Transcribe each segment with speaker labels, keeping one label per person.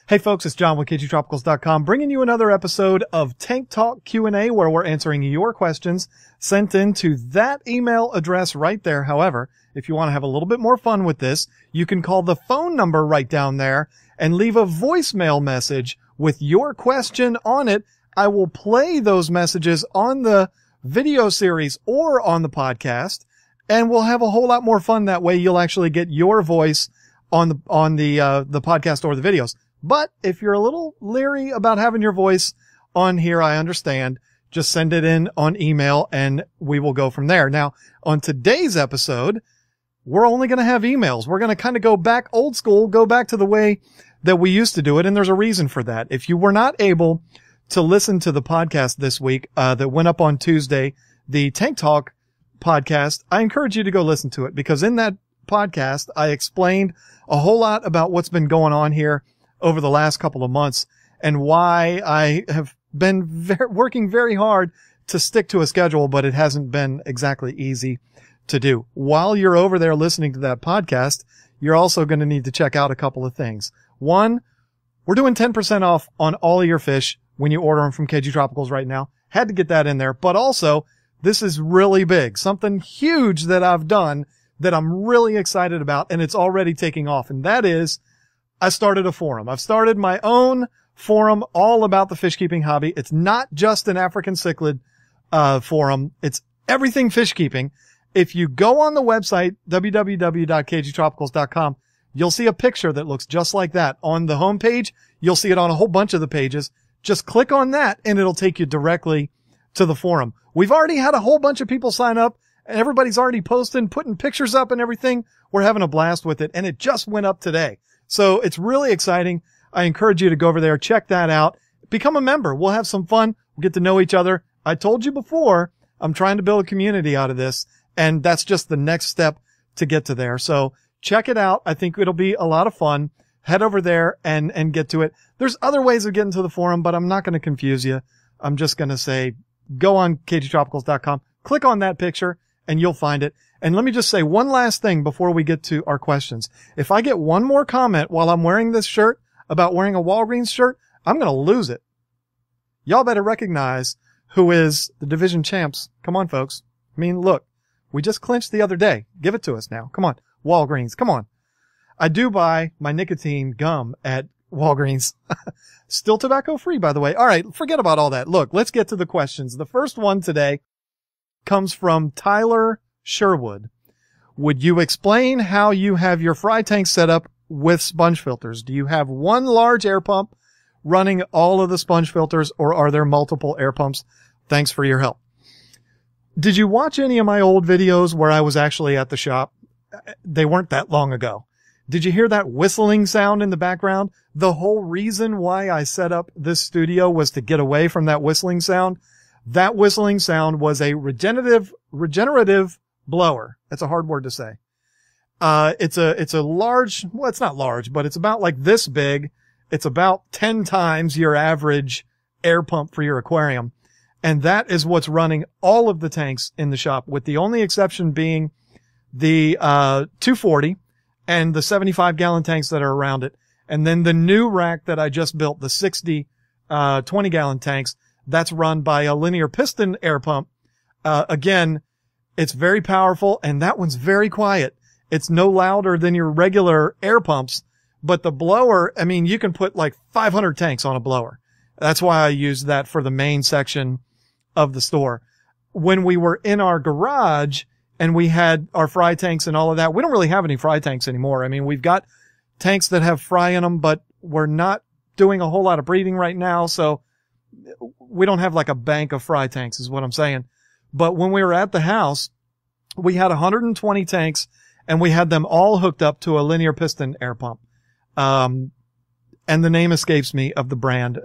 Speaker 1: Hey folks, it's John with KGTropicals.com bringing you another episode of Tank Talk Q&A where we're answering your questions sent in to that email address right there. However, if you want to have a little bit more fun with this, you can call the phone number right down there and leave a voicemail message with your question on it. I will play those messages on the video series or on the podcast, and we'll have a whole lot more fun that way. You'll actually get your voice on the podcast or the videos. But if you're a little leery about having your voice on here, I understand. Just send it in on email and we will go from there. Now, on today's episode, we're only going to have emails. We're going to kind of go back old school, go back to the way that we used to do it. And there's a reason for that. If you were not able to listen to the podcast this week, that went up on Tuesday, the Tank Talk podcast, I encourage you to go listen to it because in that podcast, I explained a whole lot about what's been going on here over the last couple of months and why I have been working very hard to stick to a schedule, but it hasn't been exactly easy to do. While you're over there listening to that podcast, you're also going to need to check out a couple of things. One, we're doing 10% off on all of your fish when you order them from KG Tropicals right now. Had to get that in there, but also this is really big, something huge that I've done that I'm really excited about, and it's already taking off. And that is, I started a forum. I've started my own forum all about the fish keeping hobby. It's not just an African cichlid forum. It's everything fish keeping. If you go on the website, www.kgtropicals.com, you'll see a picture that looks just like that. On the homepage, you'll see it on a whole bunch of the pages. Just click on that and it'll take you directly to the forum. We've already had a whole bunch of people sign up and everybody's already posting, putting pictures up and everything. We're having a blast with it and it just went up today. So it's really exciting. I encourage you to go over there, check that out, become a member. We'll have some fun. We'll get to know each other. I told you before, I'm trying to build a community out of this, and that's just the next step to get to there. So check it out. I think it'll be a lot of fun. Head over there and get to it. There's other ways of getting to the forum, but I'm not going to confuse you. I'm just going to say, go on KGTropicals.com, click on that picture, and you'll find it. And let me just say one last thing before we get to our questions. If I get one more comment while I'm wearing this shirt about wearing a Walgreens shirt, I'm going to lose it. Y'all better recognize who is the division champs. Come on, folks. I mean, look, we just clinched the other day. Give it to us now. Come on. Walgreens. Come on. I do buy my nicotine gum at Walgreens. Still tobacco free, by the way. All right. Forget about all that. Look, let's get to the questions. The first one today comes from Tyler Sherwood. Would you explain how you have your fry tank set up with sponge filters? Do you have one large air pump running all of the sponge filters, or are there multiple air pumps? Thanks for your help. Did you watch any of my old videos where I was actually at the shop? They weren't that long ago. Did you hear that whistling sound in the background? The whole reason why I set up this studio was to get away from that whistling sound. That whistling sound was a regenerative blower. That's a hard word to say. It's a large, well, it's not large, but it's about like this big. It's about 10 times your average air pump for your aquarium. And that is what's running all of the tanks in the shop, with the only exception being the 240 and the 75-gallon tanks that are around it. And then the new rack that I just built, the 60 20-gallon tanks, that's run by a linear piston air pump. Again, it's very powerful, and that one's very quiet. It's no louder than your regular air pumps, but the blower, I mean, you can put like 500 tanks on a blower. That's why I use that for the main section of the store. When we were in our garage and we had our fry tanks and all of that, we don't really have any fry tanks anymore. I mean, we've got tanks that have fry in them, but we're not doing a whole lot of breeding right now, so we don't have like a bank of fry tanks is what I'm saying. But when we were at the house, we had 120 tanks and we had them all hooked up to a linear piston air pump. And the name escapes me of the brand.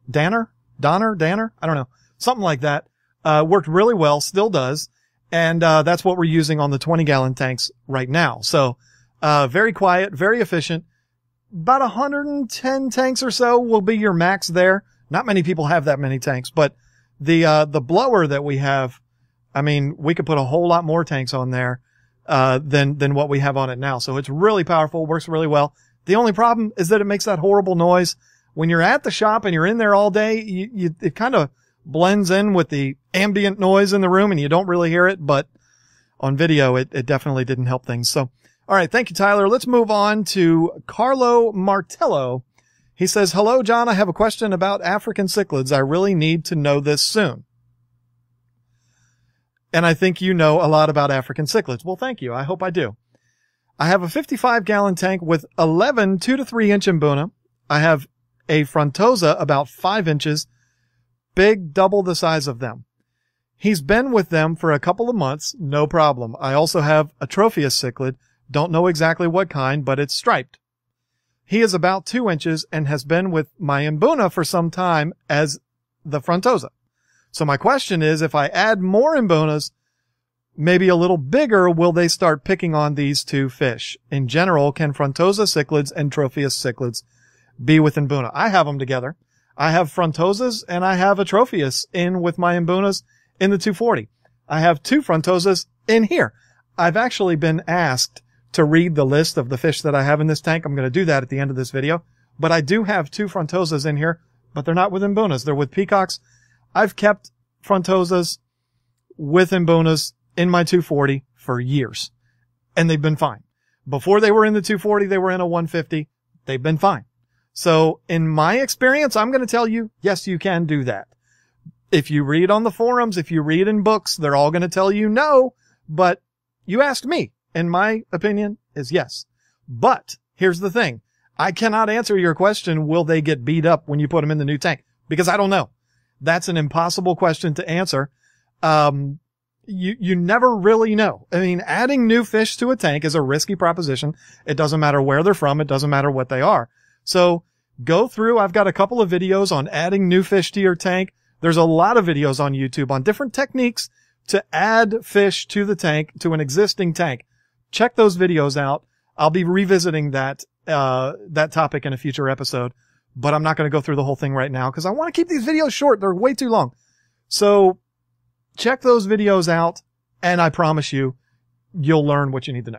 Speaker 1: Danner? I don't know. Something like that. Worked really well, still does. And, that's what we're using on the 20-gallon tanks right now. So, very quiet, very efficient. About 110 tanks or so will be your max there. Not many people have that many tanks, but the blower that we have, I mean, we could put a whole lot more tanks on there, than what we have on it now. So it's really powerful, works really well. The only problem is that it makes that horrible noise. When you're at the shop and you're in there all day, it kind of blends in with the ambient noise in the room and you don't really hear it. But on video, it definitely didn't help things. So, all right. Thank you, Tyler. Let's move on to Carlo Martello. He says, hello, John. I have a question about African cichlids. I really need to know this soon. And I think you know a lot about African cichlids. Well, thank you. I hope I do. I have a 55-gallon tank with 11 2 to 3 inch Mbuna. I have a frontosa about 5 inches, big, double the size of them. He's been with them for a couple of months, no problem. I also have a Tropheus cichlid, don't know exactly what kind, but it's striped. He is about 2 inches and has been with my Mbuna for some time as the frontosa. So my question is, if I add more Mbunas, maybe a little bigger, will they start picking on these two fish? In general, can frontosa cichlids and Tropheus cichlids be with Mbuna? I have them together. I have frontosas and I have a Tropheus in with my Mbunas in the 240. I have 2 frontosas in here. I've actually been asked to read the list of the fish that I have in this tank. I'm going to do that at the end of this video. But I do have 2 frontosas in here, but they're not with Mbunas. They're with peacocks. I've kept frontosas with Mbunas in my 240 for years, and they've been fine. Before they were in the 240, they were in a 150. They've been fine. So in my experience, I'm going to tell you, yes, you can do that. If you read on the forums, if you read in books, they're all going to tell you no, but you asked me, and my opinion is yes. But here's the thing. I cannot answer your question, will they get beat up when you put them in the new tank? Because I don't know. That's an impossible question to answer. You never really know. I mean, adding new fish to a tank is a risky proposition. It doesn't matter where they're from. It doesn't matter what they are. So go through. I've got a couple of videos on adding new fish to your tank. There's a lot of videos on YouTube on different techniques to add fish to the tank, to an existing tank. Check those videos out. I'll be revisiting that topic in a future episode, but I'm not going to go through the whole thing right now because I want to keep these videos short. They're way too long. So check those videos out, and I promise you, you'll learn what you need to know.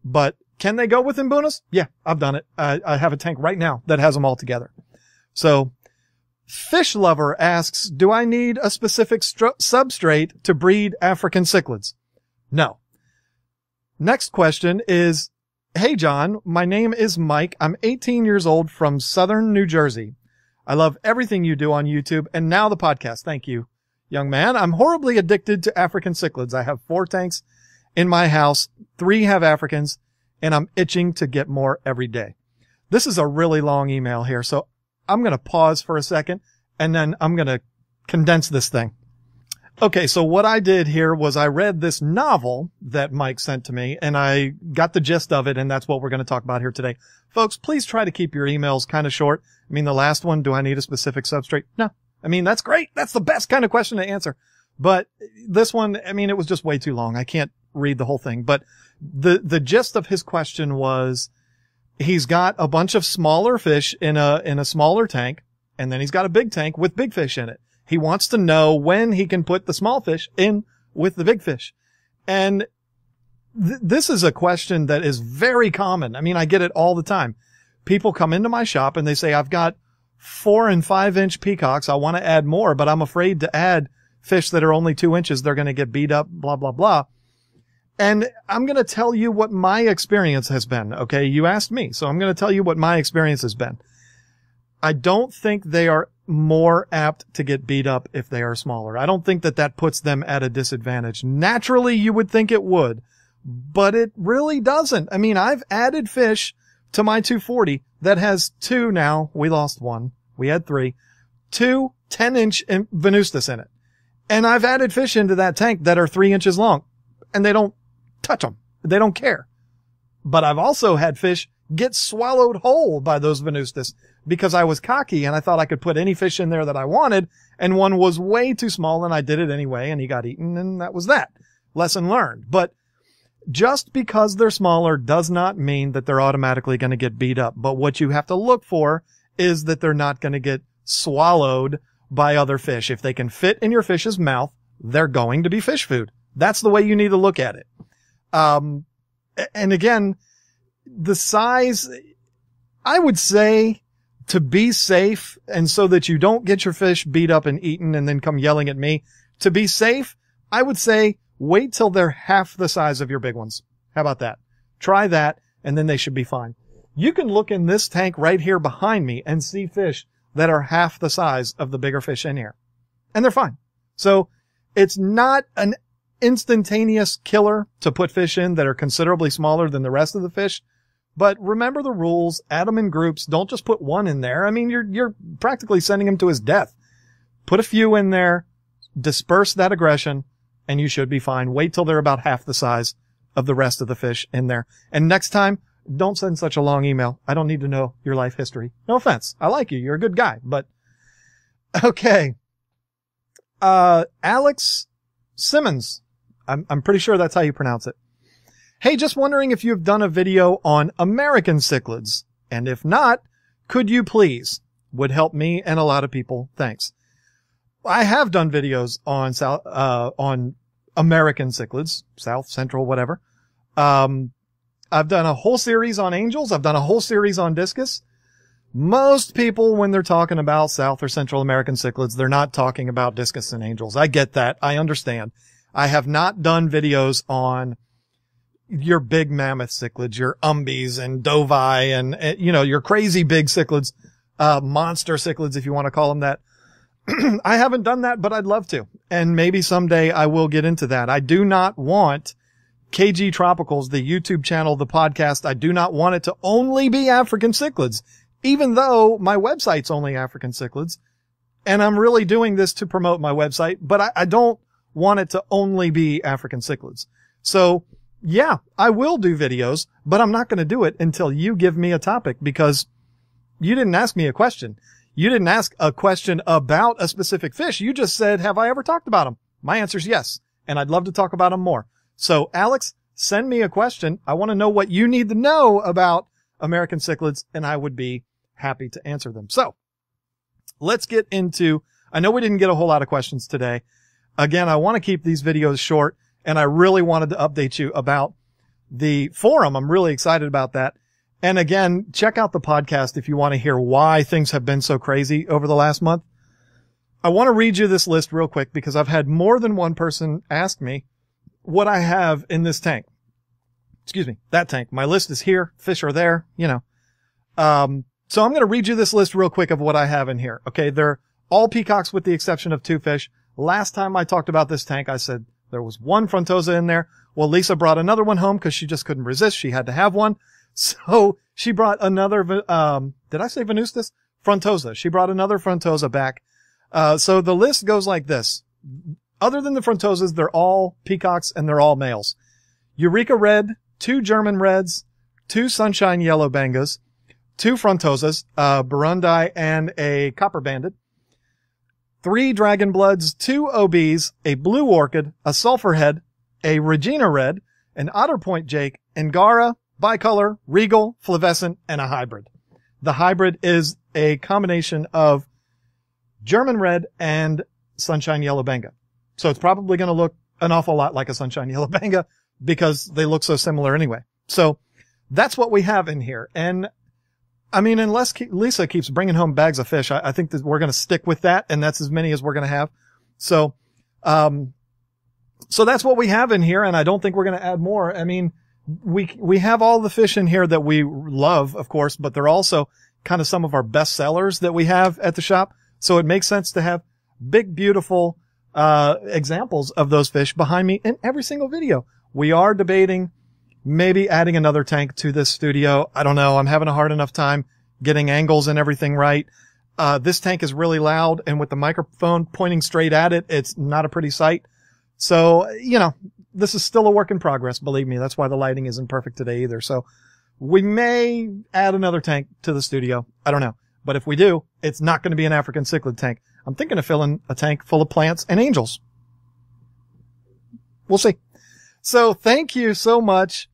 Speaker 1: But can they go with Mbunas? Yeah, I've done it. I have a tank right now that has them all together. So Fish Lover asks, do I need a specific substrate to breed African cichlids? No. Next question is, hey, John, my name is Mike. I'm 18 years old from southern New Jersey. I love everything you do on YouTube and now the podcast. Thank you, young man. I'm horribly addicted to African cichlids. I have 4 tanks in my house. 3 have Africans, and I'm itching to get more every day. This is a really long email here, so I'm going to pause for a second, and then I'm going to condense this thing. Okay, so what I did here was I read this novel that Mike sent to me, and I got the gist of it, and that's what we're going to talk about here today. Folks, please try to keep your emails kind of short. I mean, the last one, do I need a specific substrate? No. I mean, that's great. That's the best kind of question to answer. But this one, I mean, it was just way too long. I can't read the whole thing. But the gist of his question was, he's got a bunch of smaller fish in a smaller tank, and then he's got a big tank with big fish in it. He wants to know when he can put the small fish in with the big fish. And this is a question that is very common. I mean, I get it all the time. People come into my shop and they say, I've got 4 and 5 inch peacocks. I want to add more, but I'm afraid to add fish that are only 2 inches. They're going to get beat up, blah, blah, blah. And I'm going to tell you what my experience has been. Okay. You asked me, so I'm going to tell you what my experience has been. I don't think they are more apt to get beat up if they are smaller. I don't think that that puts them at a disadvantage. Naturally, you would think it would, but it really doesn't. I mean, I've added fish to my 240 that has 2 now. We lost 1. We had 3. 2 10-inch venustus in it. And I've added fish into that tank that are 3 inches long, and they don't touch them. They don't care. But I've also had fish get swallowed whole by those venustus because I was cocky and I thought I could put any fish in there that I wanted, and one was way too small and I did it anyway and he got eaten, and that was that. Lesson learned. But just because they're smaller does not mean that they're automatically going to get beat up. But what you have to look for is that they're not going to get swallowed by other fish. If they can fit in your fish's mouth, they're going to be fish food. That's the way you need to look at it. And again, the size, I would say to be safe and so that you don't get your fish beat up and eaten and then come yelling at me, to be safe, I would say wait till they're half the size of your big ones. How about that? Try that and then they should be fine. You can look in this tank right here behind me and see fish that are half the size of the bigger fish in here. And they're fine. So it's not an instantaneous killer to put fish in that are considerably smaller than the rest of the fish. But remember the rules, add them in groups. Don't just put one in there. I mean, you're practically sending him to his death. Put a few in there, disperse that aggression, and you should be fine. Wait till they're about half the size of the rest of the fish in there. And next time, don't send such a long email. I don't need to know your life history. No offense. I like you. You're a good guy, but okay. Alex Simmons. I'm pretty sure that's how you pronounce it. Hey, just wondering if you've done a video on American cichlids. And if not, could you please? Would help me and a lot of people. Thanks. I have done videos on American cichlids, South, Central, whatever. I've done a whole series on angels. I've done a whole series on discus. Most people, when they're talking about South or Central American cichlids, they're not talking about discus and angels. I get that. I understand. I have not done videos on your big mammoth cichlids, your umbies and dovi and your crazy big cichlids, monster cichlids, if you want to call them that. I haven't done that, but I'd love to. And maybe someday I will get into that. I do not want KGTropicals, the YouTube channel, the podcast. I do not want it to only be African cichlids, even though my website's only African cichlids. And I'm really doing this to promote my website, but I don't want it to only be African cichlids. So yeah, I will do videos, but I'm not going to do it until you give me a topic, because you didn't ask me a question. You didn't ask a question about a specific fish. You just said, have I ever talked about them? My answer is yes. And I'd love to talk about them more. So Alex, send me a question. I want to know what you need to know about American cichlids, and I would be happy to answer them. So let's get into, I know we didn't get a whole lot of questions today. Again, I want to keep these videos short, and I really wanted to update you about the forum. I'm really excited about that. And again, check out the podcast if you want to hear why things have been so crazy over the last month. I want to read you this list real quick because I've had more than one person ask me what I have in this tank. Excuse me, that tank. My list is here. Fish are there, So I'm going to read you this list real quick of what I have in here. Okay. They're all peacocks with the exception of 2 fish. Last time I talked about this tank, I said there was 1 frontosa in there. Well, Lisa brought another one home because she just couldn't resist. She had to have one. So she brought another, did I say venustus? Frontosa. She brought another frontosa back. So the list goes like this. Other than the frontosas, they're all peacocks and they're all males. Eureka red, 2 German reds, 2 sunshine yellow bangas, 2 frontosas, Burundi and a copper banded, 3 dragon bloods, 2 OBs, a blue orchid, a sulphur head, a Regina red, an otter point jake, Angara, bicolor, regal, flavescent, and a hybrid. The hybrid is a combination of German red and sunshine yellow banga. So it's probably going to look an awful lot like a sunshine yellow banga because they look so similar anyway. So that's what we have in here. And I mean, unless Lisa keeps bringing home bags of fish, I think that we're going to stick with that. And that's as many as we're going to have. So, so that's what we have in here. And I don't think we're going to add more. I mean, we have all the fish in here that we love, of course, but they're also kind of some of our best sellers that we have at the shop. So it makes sense to have big, beautiful, examples of those fish behind me in every single video. We are debating maybe adding another tank to this studio. I don't know. I'm having a hard enough time getting angles and everything right. This tank is really loud, and with the microphone pointing straight at it, it's not a pretty sight. So, this is still a work in progress. Believe me. That's why the lighting isn't perfect today either. So we may add another tank to the studio. I don't know. But if we do, it's not going to be an African cichlid tank. I'm thinking of filling a tank full of plants and angels. We'll see. So thank you so much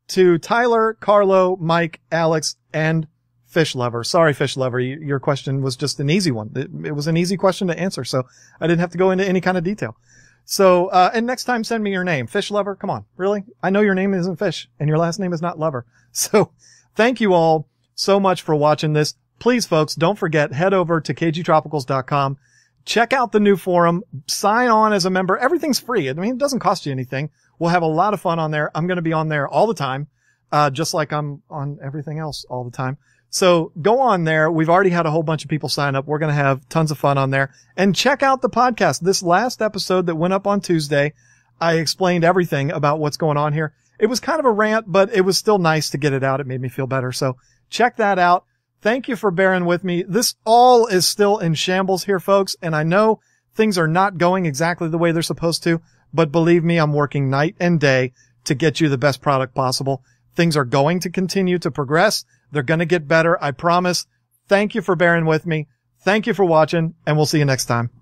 Speaker 1: to Tyler, Carlo, Mike, Alex, and Fish Lover. Sorry, Fish Lover. Your question was just an easy one. It was an easy question to answer, so I didn't have to go into any kind of detail. So, and next time send me your name. Fish Lover. Come on. Really? I know your name isn't Fish and your last name is not Lover. So thank you all so much for watching this. Please, folks, don't forget, head over to KGTropicals.com. Check out the new forum. Sign on as a member. Everything's free. I mean, it doesn't cost you anything. We'll have a lot of fun on there. I'm going to be on there all the time, just like I'm on everything else all the time. So go on there. We've already had a whole bunch of people sign up. We're going to have tons of fun on there. And check out the podcast. This last episode that went up on Tuesday, I explained everything about what's going on here. It was kind of a rant, but it was still nice to get it out. It made me feel better. So check that out. Thank you for bearing with me. This all is still in shambles here, folks. And I know things are not going exactly the way they're supposed to, but believe me, I'm working night and day to get you the best product possible. Things are going to continue to progress. They're going to get better. I promise. Thank you for bearing with me. Thank you for watching, and we'll see you next time.